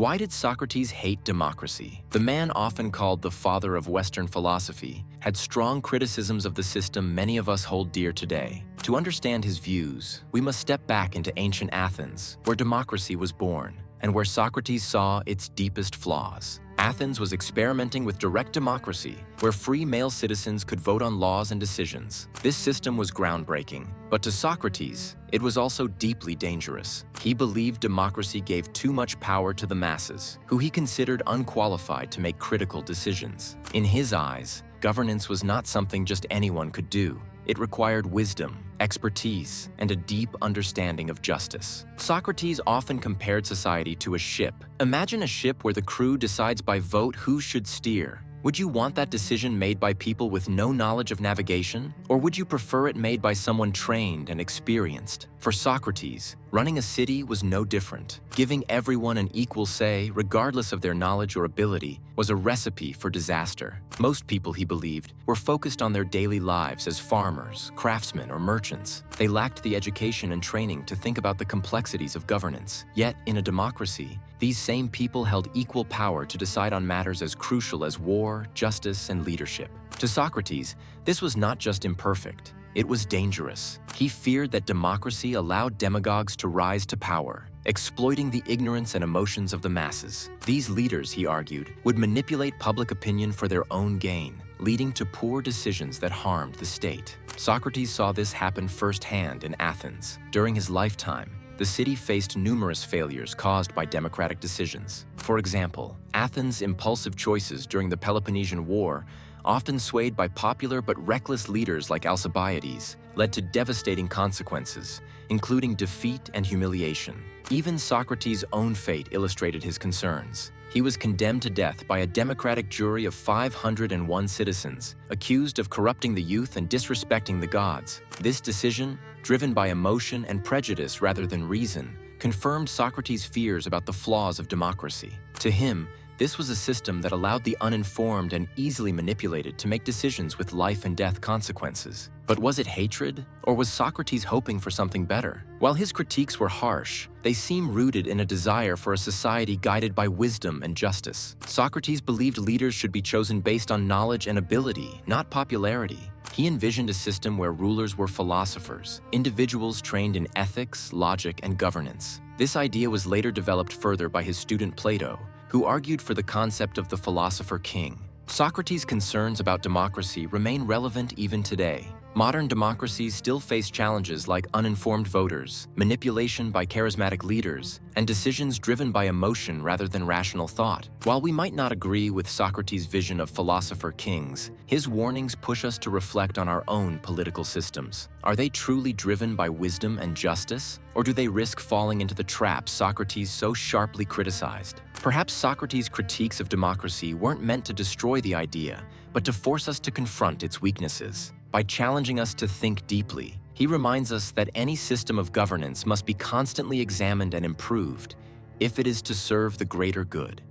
Why did Socrates hate democracy? The man, often called the father of Western philosophy, had strong criticisms of the system many of us hold dear today. To understand his views, we must step back into ancient Athens, where democracy was born, and where Socrates saw its deepest flaws. Athens was experimenting with direct democracy, where free male citizens could vote on laws and decisions. This system was groundbreaking, but to Socrates, it was also deeply dangerous. He believed democracy gave too much power to the masses, who he considered unqualified to make critical decisions. In his eyes, governance was not something just anyone could do. It required wisdom, expertise, and a deep understanding of justice. Socrates often compared society to a ship. Imagine a ship where the crew decides by vote who should steer. Would you want that decision made by people with no knowledge of navigation? Or would you prefer it made by someone trained and experienced? For Socrates, running a city was no different. Giving everyone an equal say, regardless of their knowledge or ability, was a recipe for disaster. Most people, he believed, were focused on their daily lives as farmers, craftsmen, or merchants. They lacked the education and training to think about the complexities of governance. Yet, in a democracy, these same people held equal power to decide on matters as crucial as war, justice, and leadership. To Socrates, this was not just imperfect, it was dangerous. He feared that democracy allowed demagogues to rise to power, exploiting the ignorance and emotions of the masses. These leaders, he argued, would manipulate public opinion for their own gain, leading to poor decisions that harmed the state. Socrates saw this happen firsthand in Athens. During his lifetime, the city faced numerous failures caused by democratic decisions. For example, Athens' impulsive choices during the Peloponnesian War, often swayed by popular but reckless leaders like Alcibiades, led to devastating consequences, including defeat and humiliation. Even Socrates' own fate illustrated his concerns. He was condemned to death by a democratic jury of 501 citizens, accused of corrupting the youth and disrespecting the gods. This decision, driven by emotion and prejudice rather than reason, confirmed Socrates' fears about the flaws of democracy. To him, this was a system that allowed the uninformed and easily manipulated to make decisions with life and death consequences. But was it hatred, or was Socrates hoping for something better? While his critiques were harsh, they seem rooted in a desire for a society guided by wisdom and justice. Socrates believed leaders should be chosen based on knowledge and ability, not popularity. He envisioned a system where rulers were philosophers, individuals trained in ethics, logic, and governance. This idea was later developed further by his student Plato, who argued for the concept of the philosopher king. Socrates' concerns about democracy remain relevant even today. Modern democracies still face challenges like uninformed voters, manipulation by charismatic leaders, and decisions driven by emotion rather than rational thought. While we might not agree with Socrates' vision of philosopher kings, his warnings push us to reflect on our own political systems. Are they truly driven by wisdom and justice, or do they risk falling into the traps Socrates so sharply criticized? Perhaps Socrates' critiques of democracy weren't meant to destroy the idea, but to force us to confront its weaknesses. By challenging us to think deeply, he reminds us that any system of governance must be constantly examined and improved if it is to serve the greater good.